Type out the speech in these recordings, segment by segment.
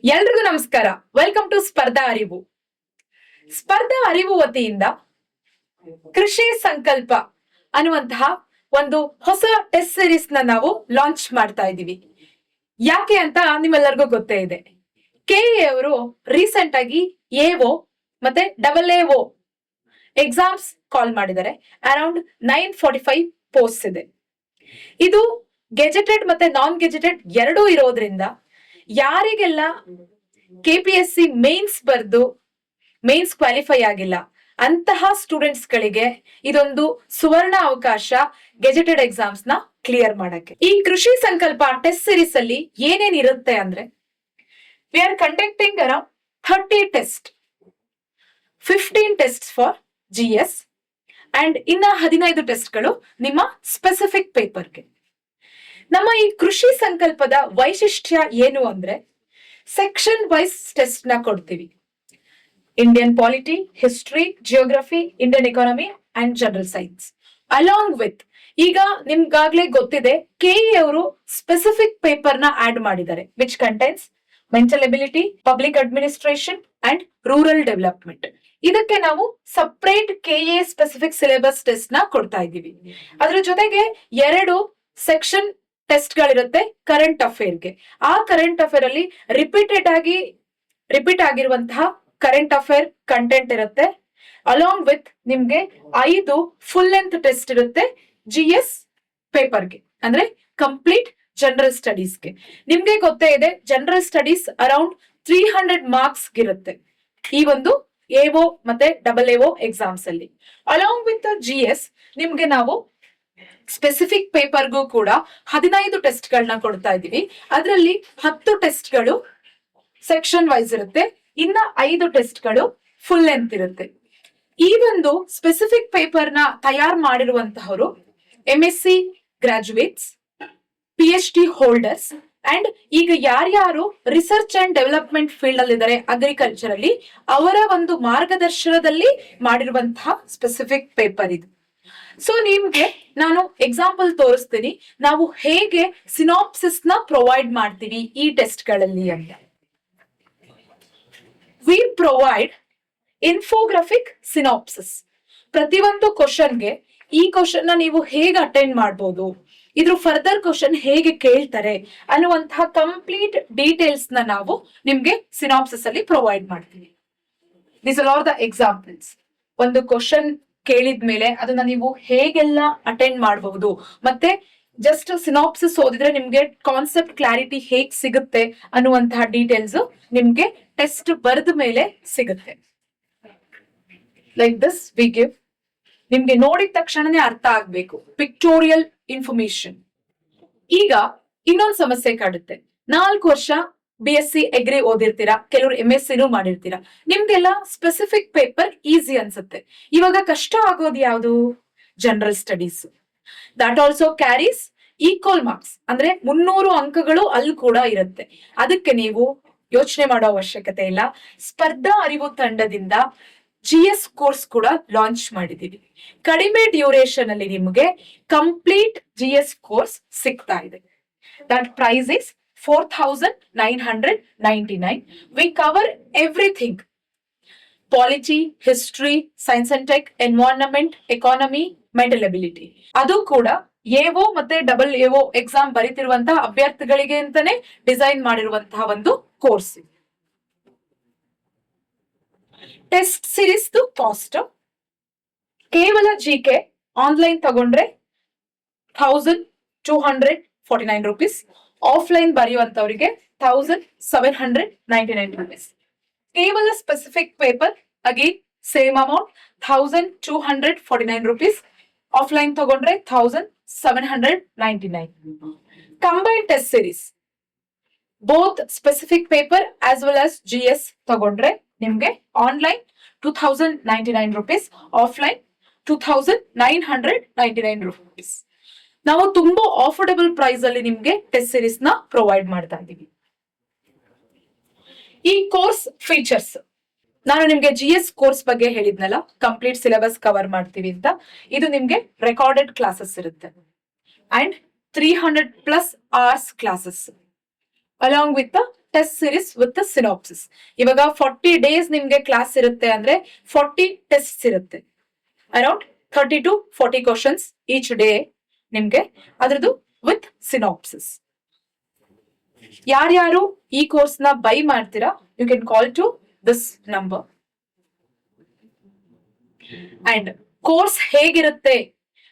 ಎಲ್ರಿಗೂ ನಮಸ್ಕಾರ. Welcome to ಸ್ಪರ್ಧಾ ಅರಿವು. ಸ್ಪರ್ಧಾ ಅರಿವು ವತಿಯಿಂದ ಕೃಷಿ ಸಂಕಲ್ಪ ಅನ್ನುವಂತಹ ಒಂದು ಹೊಸ ಟೆಸ್ಟ್ ಸೀರೀಸ್ ನಾವು ಲಾಂಚ್ ಮಾಡ್ತಾ ಇದ್ದೀವಿ. ಯಾಕೆ ಅಂತ ನಿಮ್ಮೆಲ್ಲರಿಗೂ ಗೊತ್ತೇ ಇದೆ. ಕೆಇ ಅವರು ರೀಸೆಂಟ್ ಆಗಿ ಎಒ ಮತ್ತೆ AA ಎಕ್ಸಾಮ್ಸ್ ಕಾಲ್ ಮಾಡಿದ್ದಾರೆ. ಅರೌಂಡ್ 945 ಪೋಸ್ಟ್ ಇದೆ. ಇದು ಗೆಜೆಟೆಡ್ ಮತ್ತೆ ನಾನ್ ಗೆಜೆಟೆಡ್ ಎರಡೂ ಇರೋದ್ರಿಂದ ಯಾರಿಗೆಲ್ಲ KPSC ಮೇನ್ಸ್ ಬರ್ದು ಮೇನ್ಸ್ ಕ್ವಾಲಿಫೈ ಆಗಿಲ್ಲ ಅಂತಹ ಸ್ಟೂಡೆಂಟ್ಸ್ ಗಳಿಗೆ ಇದೊಂದು ಸುವರ್ಣ ಅವಕಾಶ ಗೆಜೆಟೆಡ್ ಎಕ್ಸಾಮ್ಸ್ ನ ಕ್ಲಿಯರ್ ಮಾಡಕ್ಕೆ. ಈ ಕೃಷಿ ಸಂಕಲ್ಪ ಟೆಸ್ಟ್ ಸೀರೀಸ್ ಅಲ್ಲಿ ಏನೇನಿರುತ್ತೆ ಅಂದ್ರೆ, we are conducting around 30 test, 15 test for GS and ಇನ್ನ 15 ಟೆಸ್ಟ್ಗಳು ನಿಮ್ಮ ಸ್ಪೆಸಿಫಿಕ್ ಪೇಪರ್ಗೆ. ನಮ್ಮ ಈ ಕೃಷಿ ಸಂಕಲ್ಪದ ವೈಶಿಷ್ಟ್ಯ ಏನು ಅಂದ್ರೆ, ಸೆಕ್ಷನ್ ವೈಸ್ ಟೆಸ್ಟ್ ನ ಕೊಡ್ತೀವಿ. Indian polity, history, geography, Indian economy and general science. Along with, ಈಗ ನಿಮ್ಗಾಗ್ಲೇ ಗೊತ್ತಿದೆ, ಕೆಇ ಅವರು ಸ್ಪೆಸಿಫಿಕ್ ಪೇಪರ್ ನ ಆಡ್ ಮಾಡಿದ್ದಾರೆ, which contains mental ability, public administration and rural development. ಇದಕ್ಕೆ ನಾವು separate KA specific syllabus test ನ ಕೊಡ್ತಾ ಇದ್ದೀವಿ. ಅದ್ರ ಜೊತೆಗೆ 2 ಸೆಕ್ಷನ್ ಟೆಸ್ಟ್ ಗಳಿರುತ್ತೆ ಕರೆಂಟ್ ಅಫೇರ್ಗೆ. ಆ ಕರೆಂಟ್ ಅಫೇರ್ ಅಲ್ಲಿ ರಿಪೀಟ್ ಆಗಿರುವಂತಹ ಕರೆಂಟ್ ಅಫೇರ್ ಕಂಟೆಂಟ್ ಇರುತ್ತೆ. ಅಲಾಂಗ್ ವಿತ್ ನಿಮ್ಗೆ 5 ಫುಲ್ ಲೆಂತ್ ಟೆಸ್ಟ್ ಇರುತ್ತೆ GS ಪೇಪರ್ಗೆ, ಅಂದ್ರೆ ಕಂಪ್ಲೀಟ್ ಜನರಲ್ ಸ್ಟಡೀಸ್ಗೆ. ನಿಮ್ಗೆ ಗೊತ್ತೇ ಇದೆ, ಜನರಲ್ ಸ್ಟಡೀಸ್ ಅರೌಂಡ್ 300 ಮಾರ್ಕ್ಸ್ ಇರುತ್ತೆ ಈ ಒಂದು ಎಒ ಮತ್ತೆ AA ಎಕ್ಸಾಮ್ಸ್ ಅಲ್ಲಿ. ಅಲಾಂಗ್ ವಿತ್ GS ನಿಮ್ಗೆ ನಾವು ಸ್ಪೆಸಿಫಿಕ್ ಪೇಪರ್ಗೂ ಕೂಡ 15 ಟೆಸ್ಟ್ ಗಳನ್ನ ಕೊಡ್ತಾ ಇದೀವಿ. ಅದರಲ್ಲಿ 10 ಟೆಸ್ಟ್ಗಳು ಸೆಕ್ಷನ್ ವೈಸ್ ಇರುತ್ತೆ, ಇನ್ನ 5 ಟೆಸ್ಟ್ಗಳು ಫುಲ್ ಲೆಂತ್ ಇರುತ್ತೆ. ಈ ಒಂದು ಸ್ಪೆಸಿಫಿಕ್ ಪೇಪರ್ ನ ತಯಾರು ಮಾಡಿರುವಂತಹವರು MSc graduates, PhD holders and ಈಗ ಯಾರ್ಯಾರು ರಿಸರ್ಚ್ ಅಂಡ್ ಡೆವಲಪ್ಮೆಂಟ್ ಫೀಲ್ಡ್ ಅಲ್ಲಿ ಇದ್ದಾರೆ, ಅಗ್ರಿಕಲ್ಚರ್ ಅಲ್ಲಿ, ಅವರ ಒಂದು ಮಾರ್ಗದರ್ಶನದಲ್ಲಿ ಮಾಡಿರುವಂತಹ ಸ್ಪೆಸಿಫಿಕ್ ಪೇಪರ್ ಇದು. ಸೊ ನಿಮ್ಗೆ ನಾನು ಎಕ್ಸಾಂಪಲ್ ತೋರಿಸ್ತೀನಿ, ನಾವು ಹೇಗೆ ಸಿನಾಪ್ಸಿಸ್ ನ ಪ್ರೊವೈಡ್ ಮಾಡ್ತೀವಿ ಈ ಟೆಸ್ಟ್ ಗಳಲ್ಲಿ ಅಂತ. We provide infographic synopsis. ಪ್ರತಿಯೊಂದು ಕ್ವಶನ್ಗೆ ಈ ಕ್ವಶನ್ ನ ನೀವು ಹೇಗೆ ಅಟೆಂಡ್ ಮಾಡಬಹುದು, ಇದ್ರ ಫರ್ದರ್ ಕ್ವಶನ್ ಹೇಗೆ ಕೇಳ್ತಾರೆ ಅನ್ನುವಂತಹ ಕಂಪ್ಲೀಟ್ ಡೀಟೇಲ್ಸ್ ನ ನಾವು ನಿಮ್ಗೆ ಸಿನಾಪ್ಸಿಸ್ ಅಲ್ಲಿ ಪ್ರೊವೈಡ್ ಮಾಡ್ತೀವಿ. This are the examples. ಒಂದು ಕ್ವಶನ್ ಕೇಳಿದ್ಮೇಲೆ ಅದನ್ನ ನೀವು ಹೇಗೆಲ್ಲ ಅಟೆಂಡ್ ಮಾಡಬಹುದು, ಮತ್ತೆ ಜಸ್ಟ್ ಸಿನಾಪ್ಸಿಸ್ ಓದಿದ್ರೆ ನಿಮ್ಗೆ ಕಾನ್ಸೆಪ್ಟ್ ಕ್ಲಾರಿಟಿ ಹೇಗ್ ಸಿಗುತ್ತೆ ಅನ್ನುವಂತಹ ಡೀಟೇಲ್ಸ್ ನಿಮ್ಗೆ ಟೆಸ್ಟ್ ಬರೆದ ಮೇಲೆ ಸಿಗುತ್ತೆ. Like this we give. ನಿಮ್ಗೆ ನೋಡಿದ ತಕ್ಷಣನೇ ಅರ್ಥ ಆಗ್ಬೇಕು, ಪಿಕ್ಟೋರಿಯಲ್ ಇನ್ಫಾರ್ಮೇಶನ್. ಈಗ ಇನ್ನೊಂದು ಸಮಸ್ಯೆ ಕಾಡುತ್ತೆ. 4 ವರ್ಷ BSc ಅಗ್ರಿ ಓದಿರ್ತೀರಾ, ಕೆಲವರು MSc ಮಾಡಿರ್ತೀರಾ, ನಿಮ್ಗೆಲ್ಲ ಸ್ಪೆಸಿಫಿಕ್ ಪೇಪರ್ ಈಸಿ ಅನ್ಸುತ್ತೆ. ಇವಾಗ ಕಷ್ಟ ಆಗೋದು ಯಾವುದು? General studies. That also carries equal marks, ಅಂದ್ರೆ 300 ಅಂಕಗಳು ಅಲ್ಲಿ ಕೂಡ ಇರುತ್ತೆ. ಅದಕ್ಕೆ ನೀವು ಯೋಚನೆ ಮಾಡೋ ಅವಶ್ಯಕತೆ ಇಲ್ಲ. ಸ್ಪರ್ಧಾ ಅರಿವು ತಂಡದಿಂದ GS ಕೋರ್ಸ್ ಕೂಡ ಲಾಂಚ್ ಮಾಡಿದೀವಿ. ಕಡಿಮೆ ಡ್ಯೂರೇಷನ್ ಅಲ್ಲಿ ನಿಮಗೆ ಕಂಪ್ಲೀಟ್ GS ಕೋರ್ಸ್ ಸಿಗ್ತಾ ಇದೆ. That price is 4,999. We cover everything: polity, history, science and tech, environment, economy, mental ability. ಅದು ಕೂಡ ಎಒ ಮತ್ತೆ AA ಎಕ್ಸಾಮ್ ಬರೀತಿರುವಂತಹ ಅಭ್ಯರ್ಥಿಗಳಿಗೆ ಅಂತಾನೆ ಡಿಸೈನ್ ಮಾಡಿರುವಂತಹ ಒಂದು ಕೋರ್ಸ್. ಟೆಸ್ಟ್ ಸೀರೀಸ್ ಕಾಸ್ಟ್ ಕೇವಲ GK ಆನ್ಲೈನ್ ತಗೊಂಡ್ರೆ 1,249 rupees, ಆಫ್ಲೈನ್ ಬರೆಯುವಂತವರಿಗೆ 1,799 rupees. ಕೇವಲ specific paper again same amount 1,249 rupees, offline ತಗೊಂಡ್ರೆ 1,799. Combine test series both specific paper as well as GS ತಗೊಂಡ್ರೆ ನಿಮ್ಗೆ ಆನ್ಲೈನ್ 2,099 rupees, ಆಫ್ಲೈನ್ 2,999 rupees. ನಾವು ತುಂಬಾ ಆಫೋರ್ಡಬಲ್ ಪ್ರೈಸ್ ಅಲ್ಲಿ ನಿಮ್ಗೆ ಟೆಸ್ಟ್ ಸೀರೀಸ್ ನ ಪ್ರೊವೈಡ್ ಮಾಡ್ತಾ ಇದ್ದೀವಿ. ಈ ಕೋರ್ಸ್ ಫೀಚರ್ಸ್ ನಾನು ನಿಮ್ಗೆ GS ಕೋರ್ಸ್ ಬಗ್ಗೆ ಹೇಳಿದ್ನಲ್ಲ, ಕಂಪ್ಲೀಟ್ ಸಿಲೆಬಸ್ ಕವರ್ ಮಾಡ್ತೀವಿ ಅಂತ. ಇದು ನಿಮ್ಗೆ ರೆಕಾರ್ಡೆಡ್ ಕ್ಲಾಸಸ್ ಇರುತ್ತೆ and 300+ hours classes. Along with the test series with the synopsis. ಇವಾಗ 40 days ನಿಮ್ಗೆ ಕ್ಲಾಸ್ ಇರುತ್ತೆ ಅಂದ್ರೆ 40 ಟೆಸ್ಟ್ ಇರುತ್ತೆ. Around 30 to 40 questions each day ನಿಮ್ಗೆ ಅದ್ರದ್ದು ವಿತ್ ಸಿನಾಪ್ಸಿಸ್. ಯಾರ್ಯಾರು ಈ ಕೋರ್ಸ್ ನ ಬೈ ಮಾಡ್ತೀರಾ, you can call to this number. And course ಹೇಗಿರುತ್ತೆ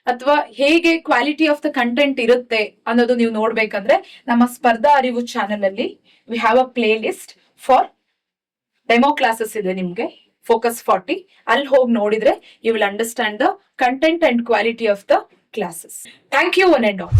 ಅಥವಾ ಹೇಗೆ ಕ್ವಾಲಿಟಿ ಆಫ್ ದ ಕಂಟೆಂಟ್ ಇರುತ್ತೆ ಅನ್ನೋದು ನೀವು ನೋಡ್ಬೇಕಂದ್ರೆ ನಮ್ಮ ಸ್ಪರ್ಧಾ ಅರಿವು ಚಾನೆಲ್ ಅಲ್ಲಿ we have a playlist for demo classes ಇದೆ ನಿಮ್ಗೆ, ಫೋಕಸ್ 40. ಅಲ್ಲಿ ಹೋಗಿ ನೋಡಿದ್ರೆ you will understand the content and quality of the classes. Thank you one and all.